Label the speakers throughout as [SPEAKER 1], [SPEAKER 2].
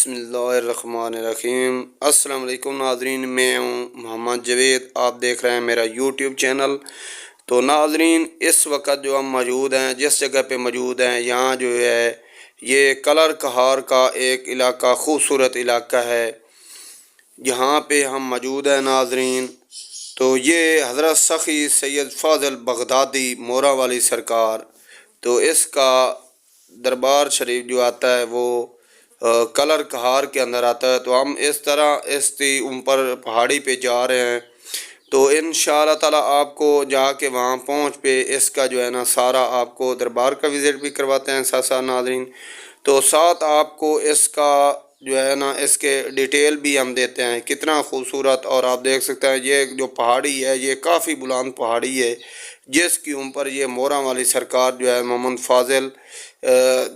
[SPEAKER 1] بسم اللہ الرحمن الرحیم۔ السلام علیکم ناظرین، میں ہوں محمد جاوید، آپ دیکھ رہے ہیں میرا یوٹیوب چینل۔ تو ناظرین، اس وقت جو ہم موجود ہیں، جس جگہ پہ موجود ہیں، یہاں جو ہے یہ کلر کہار کا ایک علاقہ، خوبصورت علاقہ ہے، یہاں پہ ہم موجود ہیں ناظرین۔ تو یہ حضرت سخی سید فاضل بغدادی مورا والی سرکار، تو اس کا دربار شریف جو آتا ہے وہ کلر کہار کے اندر آتا ہے۔ تو ہم اس طرح اوپر پہاڑی پہ جا رہے ہیں، تو انشاءاللہ تعالیٰ آپ کو جا کے وہاں پہنچ پہ اس کا جو ہے نا سارا آپ کو دربار کا وزٹ بھی کرواتے ہیں ساتھ ساتھ ناظرین۔ تو ساتھ آپ کو اس کا جو ہے نا اس کے ڈیٹیل بھی ہم دیتے ہیں، کتنا خوبصورت، اور آپ دیکھ سکتے ہیں یہ جو پہاڑی ہے یہ کافی بلند پہاڑی ہے، جس کے اوپر یہ مورا والی سرکار جو ہے محمد فاضل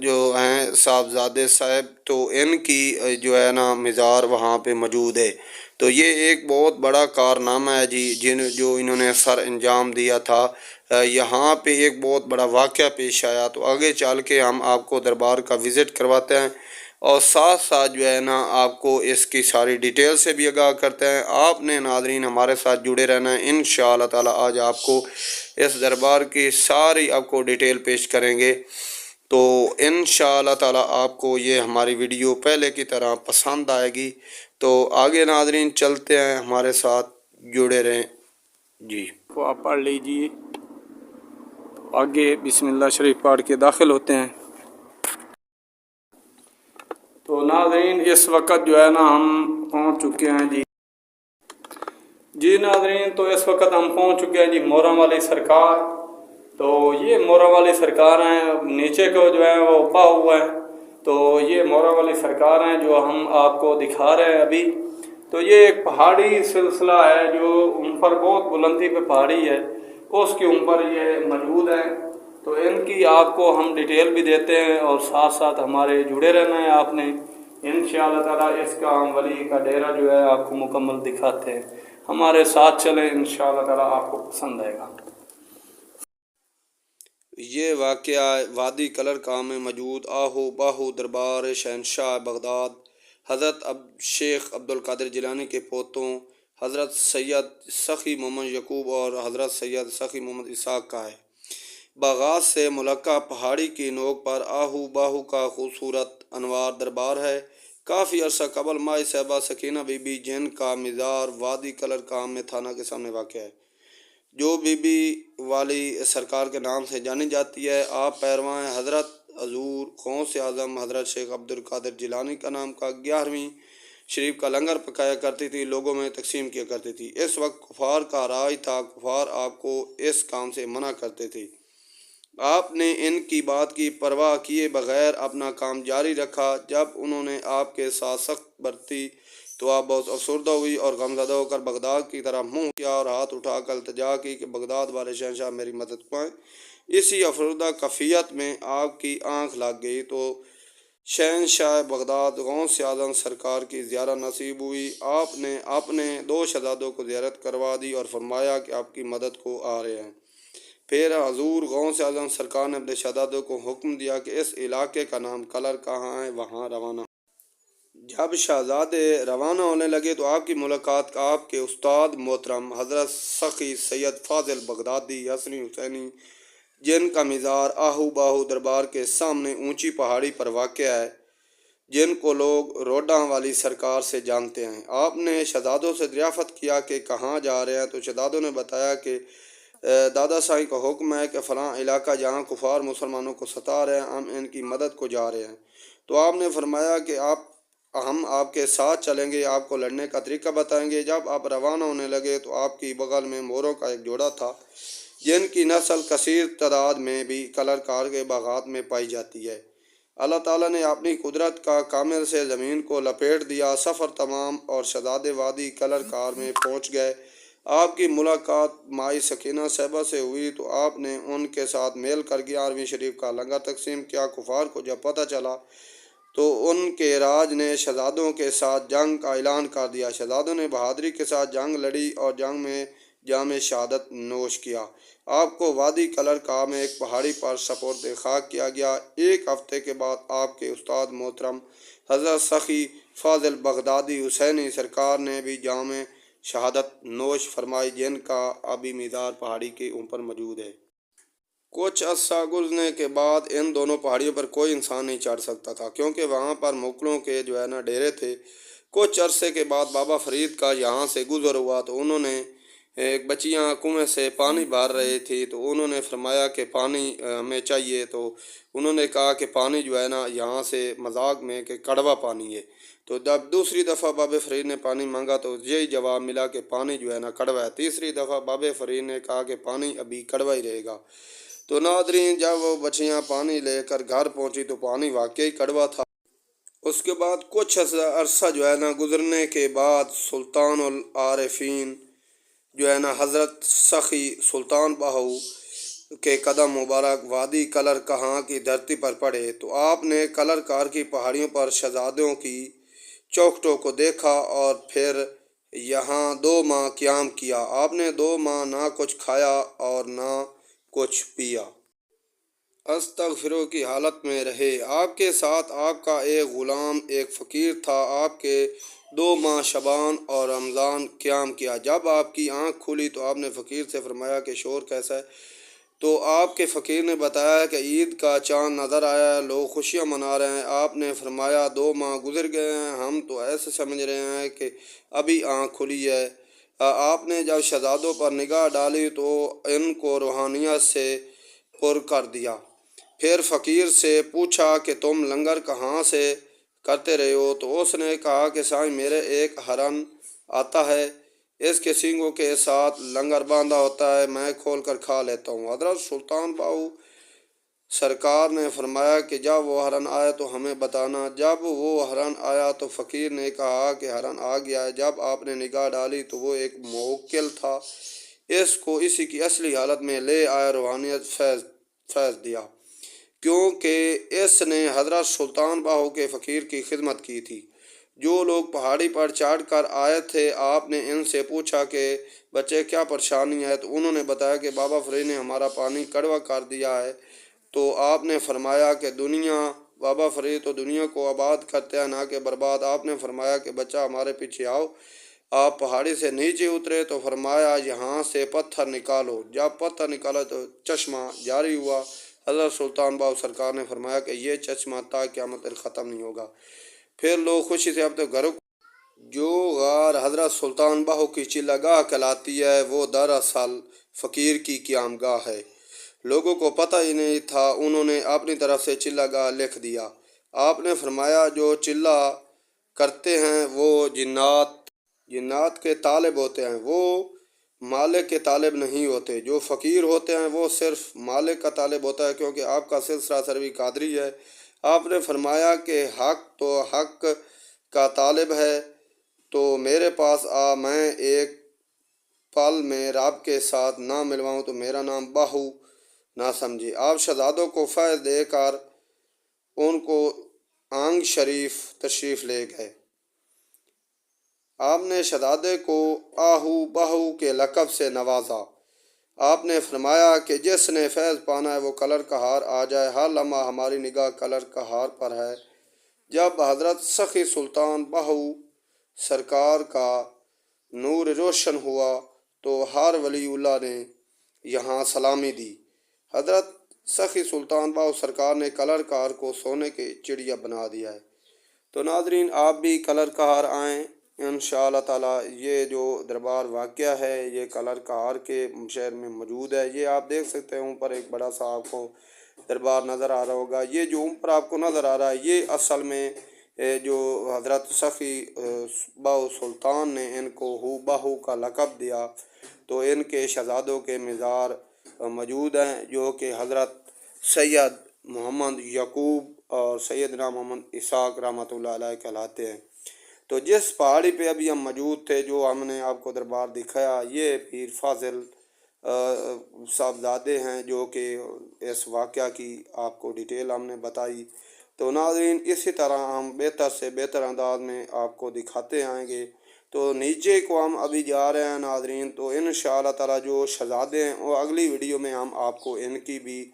[SPEAKER 1] جو ہیں صاحبزادے صاحب، تو ان کی جو ہے نا مزار وہاں پہ موجود ہے۔ تو یہ ایک بہت بڑا کارنامہ ہے جی، جو انہوں نے سر انجام دیا تھا۔ یہاں پہ ایک بہت بڑا واقعہ پیش آیا، تو آگے چل کے ہم آپ کو دربار کا وزٹ کرواتے ہیں، اور ساتھ ساتھ جو ہے نا آپ کو اس کی ساری ڈیٹیل سے بھی آگاہ کرتے ہیں۔ آپ نے ناظرین ہمارے ساتھ جڑے رہنا ہے، انشاءاللہ تعالیٰ آج آپ کو اس دربار کی ساری آپ کو ڈیٹیل پیش کریں گے۔ تو انشاءاللہ تعالیٰ آپ کو یہ ہماری ویڈیو پہلے کی طرح پسند آئے گی۔ تو آگے ناظرین چلتے ہیں، ہمارے ساتھ جڑے رہیں جی۔
[SPEAKER 2] کو آپ پڑھ لیجئے، آگے بسم اللہ شریف پڑھ کے داخل ہوتے ہیں۔ تو ناظرین اس وقت جو ہے نا ہم پہنچ چکے ہیں جی ناظرین، تو اس وقت ہم پہنچ چکے ہیں جی مورا والی سرکار۔ تو یہ مورا والی سرکار ہیں، نیچے کو جو ہے وہ پا ہوا ہے، تو یہ مورا والی سرکار ہیں جو ہم آپ کو دکھا رہے ہیں ابھی۔ تو یہ ایک پہاڑی سلسلہ ہے جو اوپر بہت بلندی پہ پہاڑی ہے، اس کے اوپر یہ موجود ہیں۔ تو ان کی آپ کو ہم ڈیٹیل بھی دیتے ہیں، اور ساتھ ساتھ ہمارے جڑے رہنا ہے آپ نے۔ انشاءاللہ تعالیٰ اس کا ہم ولی کا ڈیرہ جو ہے آپ کو مکمل دکھاتے ہیں، ہمارے ساتھ چلیں، انشاءاللہ تعالیٰ آپ کو پسند آئے گا۔
[SPEAKER 1] یہ واقعہ وادی کلر کام میں موجود آہو باہو دربار شہنشاہ بغداد حضرت شیخ عبدالقادر جیلانی کے پوتوں حضرت سید سخی محمد یعقوب اور حضرت سید سخی محمد اسحاق کا ہے۔ باغات سے ملکہ پہاڑی کی نوک پر آہو باہو کا خوبصورت انوار دربار ہے۔ کافی عرصہ قبل مائی صاحبہ سکینہ بی بی جن کا مزار وادی کلر کام میں تھانہ کے سامنے واقع ہے، جو بی بی والی سرکار کے نام سے جانی جاتی ہے۔ آپ پیروان حضرت حضور غوث اعظم حضرت شیخ عبدالقادر جیلانی کا نام کا 11ویں شریف کا لنگر پکایا کرتی تھی، لوگوں میں تقسیم کیا کرتی تھی۔ اس وقت کفار کا راج تھا، کفار آپ کو اس کام سے منع کرتے تھے۔ آپ نے ان کی بات کی پرواہ کیے بغیر اپنا کام جاری رکھا۔ جب انہوں نے آپ کے ساتھ سخت برتی تو آپ بہت افسردہ ہوئی اور غمزدہ ہو کر بغداد کی طرف منہ کیا اور ہاتھ اٹھا کر التجا کی کہ بغداد والے شہنشاہ میری مدد پائیں۔ اسی افسردہ کیفیت میں آپ کی آنکھ لگ گئی تو شہنشاہ بغداد غوث اعظم سرکار کی زیارت نصیب ہوئی۔ آپ نے اپنے 2 شہزادوں کو زیارت کروا دی اور فرمایا کہ آپ کی مدد کو آ رہے ہیں۔ پھر حضور غوث اعظم سرکار نے اپنے شہزادوں کو حکم دیا کہ اس علاقے کا نام کلر کہاں ہے وہاں روانہ۔ جب شہزادے روانہ ہونے لگے تو آپ کی ملاقات آپ کے استاد محترم حضرت سخی سید فاضل بغدادی حسنی حسینی، جن کا مزار آہو باہو دربار کے سامنے اونچی پہاڑی پر واقع ہے، جن کو لوگ روڈاں والی سرکار سے جانتے ہیں۔ آپ نے شہزادوں سے دریافت کیا کہ کہاں جا رہے ہیں، تو شہزادوں نے بتایا کہ دادا سائیں کا حکم ہے کہ فلاں علاقہ جہاں کفار مسلمانوں کو ستا رہے ہیں، ہم ان کی مدد کو جا رہے ہیں۔ تو آپ نے فرمایا کہ ہم آپ کے ساتھ چلیں گے، آپ کو لڑنے کا طریقہ بتائیں گے۔ جب آپ روانہ ہونے لگے تو آپ کی بغل میں موروں کا ایک جوڑا تھا، جن کی نسل کثیر تعداد میں بھی کلر کار کے باغات میں پائی جاتی ہے۔ اللہ تعالیٰ نے اپنی قدرت کا کامل سے زمین کو لپیٹ دیا، سفر تمام اور شہزادے وادی کلر کار میں پہنچ گئے۔ آپ کی ملاقات مائی سکینہ صاحبہ سے ہوئی تو آپ نے ان کے ساتھ میل کر 11ویں شریف کا لنگر تقسیم کیا۔ کفار کو جب پتہ چلا تو ان کے راج نے شہزادوں کے ساتھ جنگ کا اعلان کر دیا۔ شہزادوں نے بہادری کے ساتھ جنگ لڑی اور جنگ میں جام شہادت نوش کیا۔ آپ کو وادی کلر کا میں ایک پہاڑی پر سپرد خاک کیا گیا۔ ایک ہفتے کے بعد آپ کے استاد محترم حضرت سخی فاضل بغدادی حسینی سرکار نے بھی جام شہادت نوش فرمائی، جن کا ابھی مزار پہاڑی کے اوپر موجود ہے۔ کچھ عرصہ گزرنے کے بعد ان دونوں پہاڑیوں پر کوئی انسان نہیں چڑھ سکتا تھا، کیونکہ وہاں پر مغلوں کے ڈیرے تھے۔ کچھ عرصے کے بعد بابا فرید کا یہاں سے گزر ہوا تو انہوں نے ایک بچیاں کنویں سے پانی بھر رہی تھی، تو انہوں نے فرمایا کہ پانی ہمیں چاہیے، تو انہوں نے کہا کہ پانی یہاں سے مذاق میں کہ کڑوا پانی ہے۔ تو جب دوسری دفعہ بابا فرید نے پانی مانگا تو یہی جواب ملا کہ پانی کڑوا ہے۔ تیسری دفعہ بابا فرید نے کہا کہ پانی ابھی کڑوا ہی رہے گا۔ تو ناظرین، جب وہ بچیاں پانی لے کر گھر پہنچی تو پانی واقعی کڑوا تھا۔ اس کے بعد کچھ عرصہ گزرنے کے بعد سلطان العارفین حضرت سخی سلطان باہو کے قدم مبارک وادی کلر کہاں کی دھرتی پر پڑے تو آپ نے کلر کار کی پہاڑیوں پر شہزادوں کی چوکھٹوں کو دیکھا اور پھر یہاں 2 ماہ قیام کیا۔ آپ نے 2 ماہ نہ کچھ کھایا اور نہ کچھ پیا، استغفرو کی حالت میں رہے۔ آپ کے ساتھ آپ کا ایک غلام ایک فقیر تھا۔ آپ کے 2 ماہ شعبان اور رمضان قیام کیا۔ جب آپ کی آنکھ کھلی تو آپ نے فقیر سے فرمایا کہ شور کیسا ہے؟ تو آپ کے فقیر نے بتایا کہ عید کا چاند نظر آیا ہے، لوگ خوشیاں منا رہے ہیں۔ آپ نے فرمایا 2 ماہ گزر گئے ہیں، ہم تو ایسے سمجھ رہے ہیں کہ ابھی آنکھ کھلی ہے۔ آپ نے جب شہزادوں پر نگاہ ڈالی تو ان کو روحانیت سے پر کر دیا۔ پھر فقیر سے پوچھا کہ تم لنگر کہاں سے کرتے رہے ہو؟ تو اس نے کہا کہ سائیں میرے ایک ہرن آتا ہے، اس کے سینگوں کے ساتھ لنگر باندھا ہوتا ہے، میں کھول کر کھا لیتا ہوں۔ حضرت سلطان باہو سرکار نے فرمایا کہ جب وہ ہرن آیا تو ہمیں بتانا۔ جب وہ ہرن آیا تو فقیر نے کہا کہ ہرن آ گیا ہے۔ جب آپ نے نگاہ ڈالی تو وہ ایک موکل تھا، اس کو اسی کی اصلی حالت میں لے آیا، روحانیت فیض دیا، کیونکہ اس نے حضرت سلطان باہو کے فقیر کی خدمت کی تھی۔ جو لوگ پہاڑی پر چڑھ کر آئے تھے، آپ نے ان سے پوچھا کہ بچے کیا پریشانی ہے؟ تو انہوں نے بتایا کہ بابا فرید نے ہمارا پانی کڑوا کر دیا ہے۔ تو آپ نے فرمایا کہ بابا فرید تو دنیا کو آباد کرتے ہیں نہ کہ برباد۔ آپ نے فرمایا کہ بچہ ہمارے پیچھے آؤ۔ آپ پہاڑی سے نیچے اترے تو فرمایا یہاں سے پتھر نکالو۔ جب پتھر نکالا تو چشمہ جاری ہوا۔ حضرت سلطان باہو سرکار نے فرمایا کہ یہ چشمہ تا قیامت ختم نہیں ہوگا۔ پھر لوگ خوشی سے اب تو گھروں جو غار حضرت سلطان باہو کی چلہ گاہ کہلاتی ہے، وہ دراصل فقیر کی قیام گاہ ہے۔ لوگوں کو پتہ ہی نہیں تھا، انہوں نے اپنی طرف سے چلہ گاہ لکھ دیا۔ آپ نے فرمایا جو چلہ کرتے ہیں وہ جنات کے طالب ہوتے ہیں، وہ مالک کے طالب نہیں ہوتے۔ جو فقیر ہوتے ہیں وہ صرف مالک کا طالب ہوتا ہے، کیونکہ آپ کا سلسلہ سروی قادری ہے۔ آپ نے فرمایا کہ حق تو حق کا طالب ہے تو میرے پاس آ، میں ایک پل میں رب کے ساتھ نہ ملواؤں تو میرا نام باہو نہ سمجھے۔ آپ شہزادوں کو فیض دے کر ان کو آنگ شریف تشریف لے گئے۔ آپ نے شہزادے کو آہو باہو کے لقب سے نوازا۔ آپ نے فرمایا کہ جس نے فیض پانا ہے وہ کلر کا ہار آ جائے۔ ہر لمحہ ہماری نگاہ کلر کا ہار پر ہے۔ جب حضرت سخی سلطان باہو سرکار کا نور روشن ہوا تو ہر ولی اللہ نے یہاں سلامی دی۔ حضرت سخی سلطان باہو سرکار نے کلر کار کو سونے کے چڑیا بنا دیا ہے۔ تو ناظرین، آپ بھی کلر کہار آئیں انشاءاللہ تعالی۔ یہ جو دربار واقعہ ہے یہ کلر کہار کے شہر میں موجود ہے۔ یہ آپ دیکھ سکتے ہیں اوپر ایک بڑا سا آپ کو دربار نظر آ رہا ہوگا۔ یہ جو اوپر آپ کو نظر آ رہا ہے یہ اصل میں جو حضرت سخی باہو سلطان نے ان کو ہو باہو کا لقب دیا، تو ان کے شہزادوں کے مزار موجود ہیں جو کہ حضرت سید محمد یعقوب اور سیدنا محمد اسحاق رحمۃ اللہ علیہ کہلاتے ہیں۔ تو جس پہاڑی پہ ابھی ہم موجود تھے، جو ہم نے آپ کو دربار دکھایا، یہ پیر فاضل صاحبزادے ہیں جو کہ اس واقعہ کی آپ کو ڈیٹیل ہم نے بتائی۔ تو ناظرین، اسی طرح ہم بہتر سے بہتر انداز میں آپ کو دکھاتے آئیں گے۔ تو نیچے کو ہم ابھی جا رہے ہیں ناظرین، تو انشاءاللہ تعالی جو شہزادے ہیں وہ اگلی ویڈیو میں ہم آپ کو ان کی بھی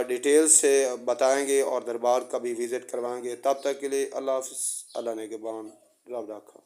[SPEAKER 1] ڈیٹیل سے بتائیں گے اور دربار کا بھی وزٹ کروائیں گے۔ تب تک کے لیے اللہ حافظ، اللہ نگہبان، رب رکھا۔